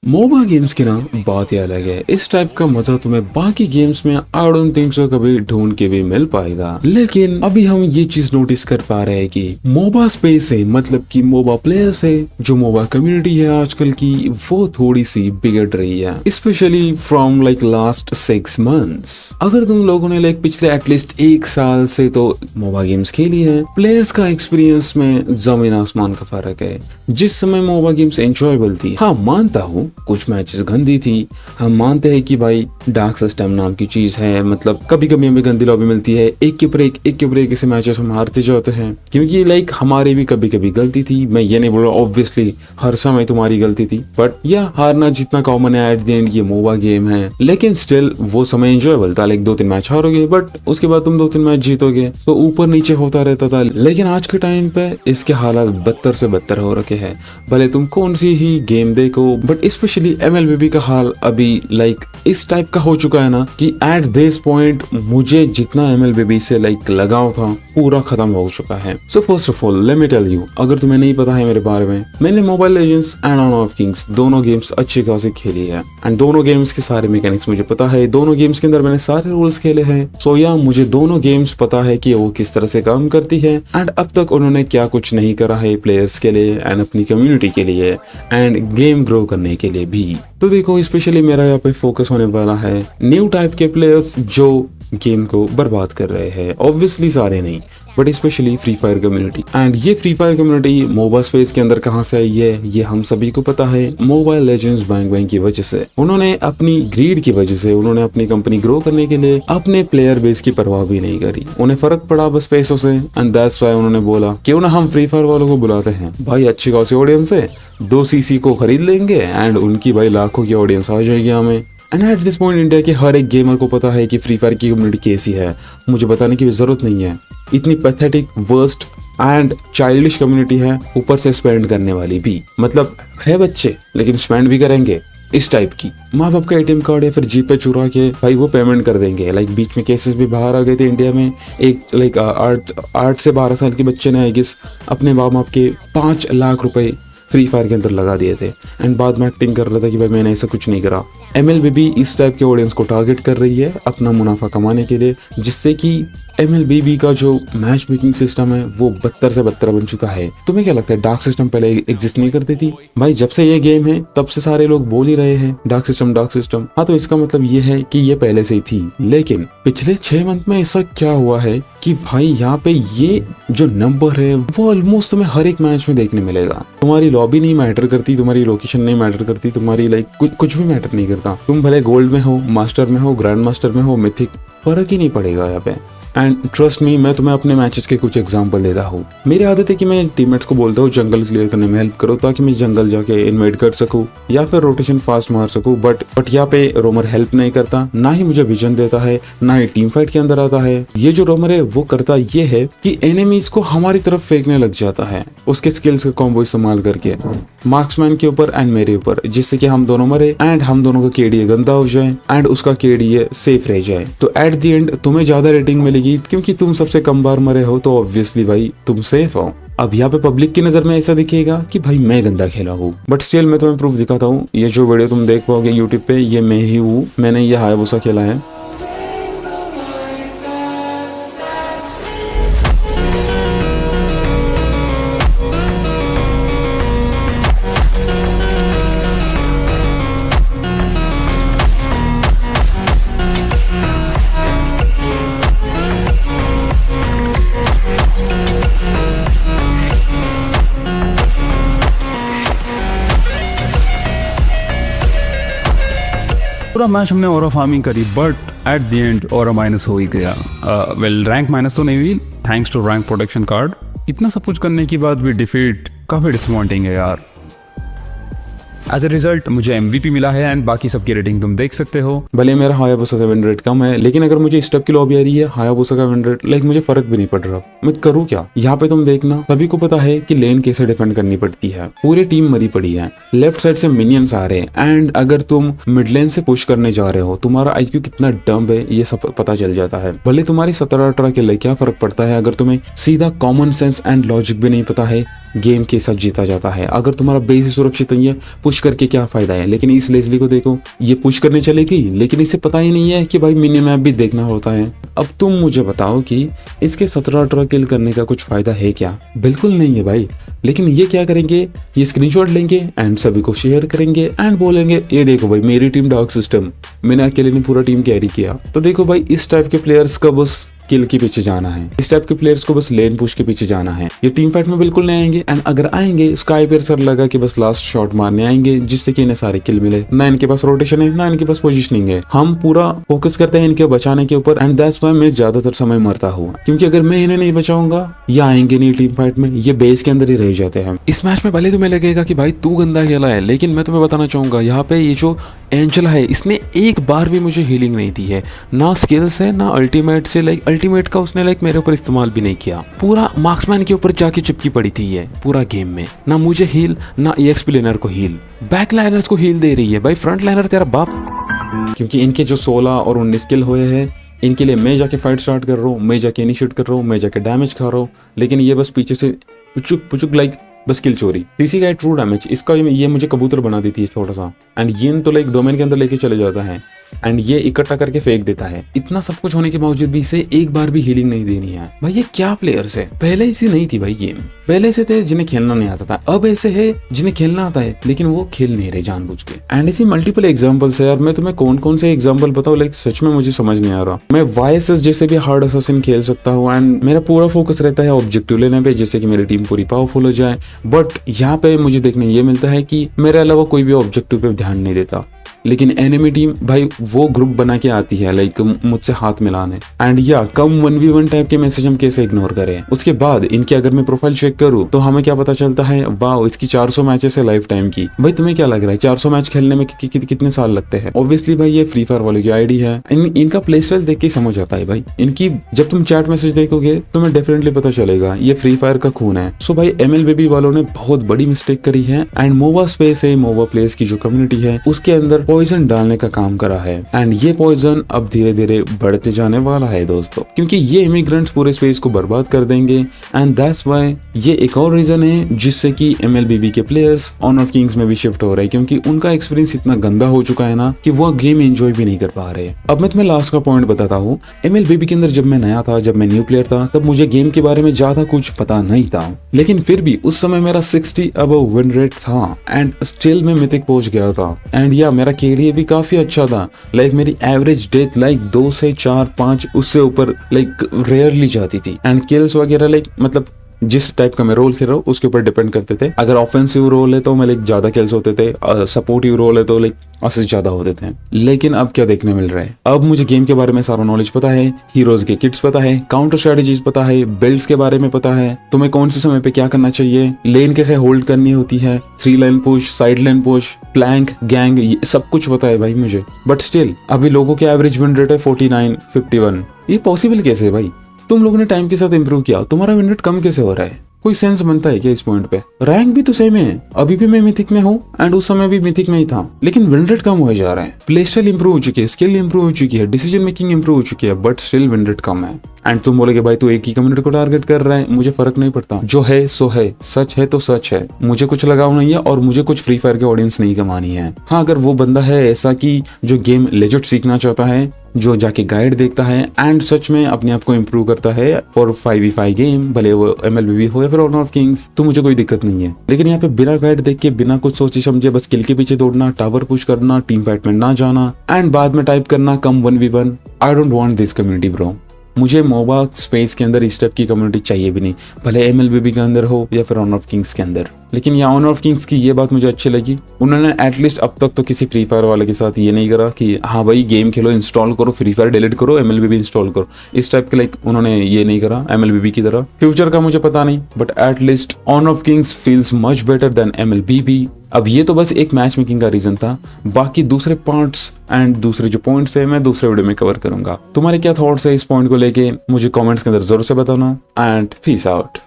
मोबा games की ना बात ही अलग है। इस टाइप का मजा तुम्हें बाकी गेम्स में आई डोंट थिंक सो कभी ढूंढ के भी मिल पाएगा। लेकिन अभी हम ये चीज नोटिस कर पा रहे हैं कि मोबा स्पेस है, मतलब कि मोबा प्लेयर्स है, जो मोबा कम्युनिटी है आजकल की, वो थोड़ी सी बिगड़ रही है, specially from like last 6 months. अगर तुम लोगों ने लाइक पिछले एटलीस्ट 1 साल से तो मोबा गेम्स खेली है, प्लेयर्स का एक्सपीरियंस में जमीन आसमान का फर्क है। जिस समय मोबा गेम्स एंजॉयबल थी, हाँ मानता हूँ कुछ मैचेस गंदी थी, हम मानते हैं कि भाई डार्क सिस्टम नाम की चीज है, मतलब कभी कभी हमें गंदी लॉबी मिलती है, एक के ऊपर एक ऐसे मैचेस हम हारते जाते हैं, क्योंकि लाइक हमारी भी कभी कभी गलती थी। मैं ये नहीं बोल रहा ऑब्वियसली हर समय तुम्हारी गलती थी, बट या हारना जितना कॉमन है, एट द एंड ये मोबा गेम है। लेकिन स्टिल वो समय एंजॉयबल था, लाइक 2-3 मैच हारोगे बट उसके बाद तुम 2-3 मैच जीतोगे, तो ऊपर नीचे होता रहता था। लेकिन आज के टाइम पे इसके हालात बदतर से बदतर हो रखे हैं। भले तुम कौन सी ही गेम देखो, बट स्पेशली MLBB का हाल अभी लाइक इस टाइप का हो चुका है ना कि एट दिस पॉइंट मुझे जितना MLBB से लाइक लगाव था पूरा खत्म हो चुका है। So first of all let me tell you, अगर तुम्हें नहीं पता है मेरे बारे में, मैंने mobile legends and honour of kings दोनों गेम्स अच्छी खासी खेली है, एंड दोनों गेम्स के सारे मैकेनिक्स मुझे पता है, दोनों गेम्स के अंदर मैंने सारे रूल्स खेले हैं। सो या मुझे दोनों गेम्स पता है कि वो किस तरह से काम करती है, एंड अब तक उन्होंने क्या कुछ नहीं करा है प्लेयर्स के लिए एंड अपनी कम्युनिटी के लिए एंड गेम ग्रो करने के लिए भी। तो देखो स्पेशली मेरा यहाँ पे फोकस होने वाला है न्यू टाइप के प्लेयर्स जो गेम को बर्बाद कर रहे हैं। ऑब्वियसली सारे नहीं, but specially free fire community. And ये फ्री फायर कम्युनिटी मोबा स्पेस के अंदर कहाँ से आई है, ये हम सभी को पता है, मोबाइल लेजेंड्स बैंग बैंग की वजह से। उन्होंने अपनी ग्रीड की वजह से, उन्होंने अपनी कंपनी ग्रो करने के लिए अपने प्लेयर बेस की परवाह भी नहीं करी। उन्हें फर्क पड़ा बस पैसों से, एंड दैट्स व्हाई उन्होंने बोला क्यों ना हम फ्री फायर वालों को बुलाते हैं, भाई अच्छी खासी ऑडियंस है, 2 CC को खरीद लेंगे एंड उनकी भाई लाखों की ऑडियंस आ जाएगी हमें। And at this point India के हर एक गेमर को पता है कि फ्री फायर की कम्युनिटी कैसी है, मुझे बताने की जरूरत नहीं है। इतनी pathetic, worst and childish community है, ऊपर से स्पेंड करने वाली भी, मतलब है बच्चे लेकिन स्पेंड भी करेंगे इस टाइप की। माँ बाप का ATM कार्ड या फिर जीपे चुरा के भाई वो पेमेंट कर देंगे। लाइक बीच में केसेस भी बाहर आ गए थे इंडिया में, एक लाइक 8 से 12 साल के बच्चे ने आई गेस अपने माँ बाप के 5 लाख रुपए फ्री फायर के अंदर लगा दिए थे, एंड बाद में एक्टिंग कर रहा था कि भाई मैंने ऐसा कुछ नहीं करा। MLBB इस टाइप के ऑडियंस को टारगेट कर रही है अपना मुनाफा कमाने के लिए, जिससे कि MLBB का जो मैच मेकिंग सिस्टम है वो बदतर से बदतर बन चुका है। तुम्हें क्या लगता है डार्क सिस्टम पहले एग्जिस्ट नहीं करती थी? भाई जब से ये गेम है तब से सारे लोग बोल ही रहे हैं डार्क सिस्टम। हाँ तो इसका मतलब ये है कि ये पहले से ही थी, लेकिन पिछले 6 मंथ में ऐसा क्या हुआ है कि भाई यहाँ पे ये जो नंबर है वो ऑलमोस्ट तुम्हें हर एक मैच में देखने मिलेगा। तुम्हारी लॉबी नहीं मैटर करती, तुम्हारी लोकेशन नहीं मैटर करती, तुम्हारी लाइक कुछ भी मैटर नहीं करता। तुम भले गोल्ड में हो, मास्टर में हो, ग्रैंड मास्टर में हो, मिथिक, फर्क ही नहीं पड़ेगा यहाँ पे। एंड ट्रस्ट मी, मैं तुम्हें अपने मैचेस के कुछ एग्जांपल देता हूँ। मेरी आदत है कि मैं टीममेट्स को बोलता हूँ जंगल क्लियर करने में हेल्प करो, ताकि मैं जंगल जाके इन्वाइट कर सकूँ या फिर रोटेशन फास्ट मार सकूँ। बट यहाँ पे रोमर हेल्प नहीं करता, ना ही मुझे विजन देता है, ना ही टीम फाइट के अंदर आता है। ये जो रोमर है वो करता ये है कि एनिमीज को हमारी तरफ फेंकने लग जाता है उसके स्किल्स का कॉम्बो इस्तेमाल करके मार्क्समैन के ऊपर एंड मेरे ऊपर, जिससे कि हम दोनों मरे एंड हम दोनों का KDA गंदा हो जाए एंड उसका KDA सेफ रह जाए। तो एट द एंड तुम्हें ज्यादा रेटिंग मिलेगी क्योंकि तुम सबसे कम बार मरे हो, तो ऑब्वियसली भाई तुम सेफ हो। अब यहाँ पे पब्लिक की नजर में ऐसा दिखेगा कि भाई मैं गंदा खेला हूँ, बट स्टिल मैं तुम्हें प्रूफ दिखाता हूँ। ये जो वीडियो तुम देख पाओगे यूट्यूब पे, ये मैं ही हूँ, मैंने ये हायाबुसा खेला है। पूरा मैच हमने ऑरा फार्मिंग करी, but at the end aura minus हो ही गया। वेल रैंक माइनस तो नहीं हुई, thanks to rank protection card. इतना सब कुछ करने के बाद भी डिफीट काफ़ी डिसअपॉइंटिंग है यार। एज ए रिजल्ट मुझे MVP मिला है एंड बाकी सबकी रेटिंग तुम देख सकते हो। भले मेरा हायाबुसा से विन रेट कम है, लेकिन अगर मुझे स्टेप की लॉबी आ रही है, हायाबुसा का विन रेट, लाइक मुझे फर्क भी नहीं पड़ रहा। मैं करूँ क्या? यहाँ पे तुम देखना, सभी को पता है कि लेन कैसे डिफेंड करनी पड़ती है। पूरी टीम मरी पड़ी है, लेफ्ट साइड से मिनियंस आ रहे हैं, एंड अगर तुम मिड लेन से पुश करने जा रहे हो, तुम्हारा IQ कितना डम्ब है ये सब पता चल जाता है। भले तुम्हारी 17-18 किल है, क्या फर्क पड़ता है अगर तुम्हें सीधा कॉमन सेंस एंड लॉजिक भी नहीं पता है, गेम के साथ जीता जाता है। अगर तुम्हारा बेस ही सुरक्षित नहीं है, पुश पुश करके क्या फायदा है। लेकिन इस लेजली को देखो, ये पुश करने चलेगी लेकिन इसे पता ही नहीं है कि भाई मिनी मैप भी देखना होता है। अब तुम मुझे बताओ कि इसके 17-18 किल करने का कुछ फायदा है क्या? बिल्कुल नहीं है भाई। लेकिन ये क्या करेंगे, ये स्क्रीनशॉट लेंगे एंड सभी को शेयर करेंगे एंड बोलेंगे ये देखो भाई मेरी टीम डार्क सिस्टम, मैंने अकेले ने पूरा टीम कैरी किया। तो देखो भाई इस टाइप के प्लेयर्स का बस किल के पीछे जाना है, इस टाइप के प्लेयर्स को बस लेन पुश के पीछे जाना है। ये टीम फाइट में बिल्कुल नहीं आएंगे एंड अगर आएंगे स्काई पेयर सर लगा कि बस लास्ट शॉट मारने आएंगे जिससे कि इन्हें सारे किल मिले। ना इनके पास रोटेशन है ना इनके पास पोजीशनिंग है। हम पूरा फोकस करते हैं इनके बचाने के ऊपर एंड दैट्स व्हाई मैं ज्यादातर समय मरता हूँ, क्योंकि अगर मैं इन्हें नहीं बचाऊंगा ये आएंगे नहीं टीम फाइट में, ये बेस के अंदर ही रह जाते हैं। इस मैच में भले तुम्हें लगेगा कि भाई तू गंदा खेला है, लेकिन मैं तुम्हें बताना चाहूंगा यहाँ पे ये जो एंजेला है इसने एक बार भी मुझे हीलिंग नहीं दी है, ना स्किल्स है ना अल्टीमेट से, लाइक अल्टीमेट का उसने लाइक मेरे ऊपर इस्तेमाल भी नहीं किया। पूरा मार्क्समैन के ऊपर जाके चिपकी पड़ी थी ये पूरा गेम में, ना मुझे हील ना EXP लेनर को हील, बैक लाइनर्स को हील दे रही है भाई, फ्रंट लाइनर तेरा बाप। क्योंकि इनके जो 16 और 19 किल हुए हैं इनके लिए मैं जाके फाइट स्टार्ट कर रहा हूँ, मैं जाके इनिशिएट कर रहा हूँ, मैं जाके डैमेज खा रहा हूँ, लेकिन ये बस पीछे से पुचुक पुचुक लाइक बस किल चोरी। सीसी का ट्रू डैमेज इसका ये मुझे कबूतर बना देती है छोटा सा, एंड ये तो लाइक डोमेन के अंदर लेके चले जाता है एंड ये इकट्ठा करके फेंक देता है। इतना सब कुछ होने के बावजूद भी इसे एक बार भी हीलिंग नहीं देनी है भाई। ये क्या प्लेयर्स है, पहले ऐसी नहीं थी भाई गेम, पहले ऐसे थे जिन्हें खेलना नहीं आता था, अब ऐसे है जिन्हें खेलना आता है लेकिन वो खेल नहीं रहे जानबूझ के। एंड ऐसी मल्टीपल एग्जांपल्स है यार, मैं तुम्हें कौन कौन से एग्जांपल बताऊं, लाइक सच में मुझे समझ नहीं आ रहा। मैं YSS जैसे भी हार्ड असैसिन खेल सकता हूँ एंड मेरा पूरा फोकस रहता है ऑब्जेक्टिव लेने पे जिससे कि मेरी टीम पूरी पावरफुल हो जाए, बट यहाँ पे मुझे देखने ये मिलता है कि मेरे अलावा कोई भी ऑब्जेक्टिव पे ध्यान नहीं देता। लेकिन एनिमी टीम भाई वो ग्रुप बना के आती है लाइक मुझसे हाथ मिलाने एंड या कम 1v1 टाइप के मैसेज हम कैसे इग्नोर करें। उसके बाद इनकी अगर मैं प्रोफाइल चेक करूँ तो हमें क्या पता चलता है, वाह इसकी 400 मैचेस है लाइफ टाइम की। भाई तुम्हें क्या लग रहा है 400 मैच खेलने में कितने साल लगते हैं? ऑब्वियसली भाई ये फ्री फायर वाले की आईडी है, इनका प्ले स्टाइल देख के समझ आता है भाई। इनकी जब तुम चैट मैसेज देखोगे तुम्हें डेफिनेटली पता चलेगा ये फ्री फायर का खून है। सो भाई MLBB वालों ने बहुत बड़ी मिस्टेक करी है एंड मोबा स्पेस है, मोबा प्लेस की जो कम्युनिटी है उसके अंदर पॉइजन डालने का काम करा है एंड ये पॉइजन अब धीरे धीरे बढ़ते जाने वाला है दोस्तों, क्योंकि ये इमिग्रेंट्स पूरे स्पेस को बर्बाद कर देंगे एंड दैट्स व्हाई ये एक और रीजन है जिससे कि MLBB के प्लेयर्स ऑनर ऑफ किंग्स में भी शिफ्ट हो रहे हैं, क्योंकि उनका एक्सपीरियंस इतना गंदा हो चुका है ना कि वो गेम एंजॉय भी नहीं कर पा रहे। अब मैं तुम्हें लास्ट का पॉइंट बताता हूँ। MLBB के अंदर जब मैं नया था, जब मैं न्यू प्लेयर था, तब मुझे गेम के बारे में ज्यादा कुछ पता नहीं था, लेकिन फिर भी उस समय मेरा 60 अबव विन रेट था एंड स्टिल मैं मिथिक पहुंच गया था एंड या मेरा KDA भी काफी अच्छा था। लाइक मेरी एवरेज डेथ लाइक 2 से 4 5 उससे ऊपर लाइक रेयरली जाती थी एंड किल्स वगैरह लाइक मतलब जिस टाइप का मैं रोल खेल रहा हूँ उसके ऊपर डिपेंड करते थे। अगर ऑफेंसिव रोल है तो मैं लाइक ज्यादा किल्स होते थे, सपोर्टिव रोल है तो लाइक असिस्ट ज्यादा होते थे। लेकिन अब क्या देखने मिल रहा है, अब मुझे गेम के बारे में सारा नॉलेज पता है, हीरोज के किट्स पता है, काउंटर स्ट्रेटेजीज पता है, बिल्ड्स के बारे में पता है, तुम्हें कौन से समय पे क्या करना चाहिए, लेन कैसे होल्ड करनी होती है, 3 line push, side line push, plank, gang, ये सब कुछ पता है भाई मुझे। बट स्टिल अभी लोगों के एवरेज विन रेट है 49, 51। ये पॉसिबल कैसे है भाई? तुम लोगों ने टाइम के साथ इंप्रूव किया, तुम्हारा विन रेट कम कैसे हो रहा है? कोई सेंस बनता है क्या इस पॉइंट पे? रैंक भी तो सेम है, अभी भी मैं मिथिक में हूँ एंड उस समय भी मिथिक में ही था, लेकिन विन रेट कम हो जा रहा है। प्ले स्टाइल इंप्रूव हो चुकी है, स्किल इंप्रूव हो चुकी है, डिसीजन मेकिंग इंप्रूव हो चुकी है, बट स्टिल विन रेट कम है। एंड तुम बोलोगे भाई तू एक ही कम्युनिटी को टारगेट कर रहा है, मुझे फर्क नहीं पड़ता, जो है सो है, सच है तो सच है, मुझे कुछ लगाव नहीं है और मुझे कुछ फ्री फायर के ऑडियंस नहीं कमानी है। हाँ अगर वो बंदा है ऐसा कि जो गेम लेजिट सीखना चाहता है, जो जाके गाइड देखता है एंड सच में अपने आप को इम्प्रूव करता है फॉर 5v5 गेम, भले वो MLBB हो या फिर ऑनर ऑफ किंग्स, तो मुझे कोई दिक्कत नहीं है। लेकिन यहाँ पे बिना गाइड देख के, बिना कुछ सोचे समझे बस किल के पीछे दौड़ना, टावर पुश करना, टीम फाइट में ना जाना एंड बाद में टाइप करना कम 1v1, I don't want this community bro. मुझे मोबा स्पेस के अंदर इस टाइप की कम्युनिटी चाहिए भी नहीं, भले MLBB के अंदर हो या फिर ऑनर ऑफ किंग्स के अंदर। लेकिन यहाँ ऑनर ऑफ किंग्स की ये बात मुझे अच्छी लगी, उन्होंने एटलीस्ट अब तक तो किसी फ्री फायर वाले के साथ ये नहीं करा कि हाँ भाई गेम खेलो, इंस्टॉल करो, फ्री फायर डिलीट करो, MLBB इंस्टॉल करो, इस टाइप के लाइक उन्होंने ये नहीं करा MLBB की तरह। फ्यूचर का मुझे पता नहीं, but at least honour of kings feels much better than MLBB। अब ये तो बस एक मैच मेकिंग का रीजन था, बाकी दूसरे पार्ट्स एंड दूसरे जो पॉइंट्स है मैं दूसरे वीडियो में कवर करूंगा। तुम्हारे क्या थॉट्स है इस पॉइंट को लेके मुझे कमेंट्स के अंदर जरूर से बताना एंड पीस आउट।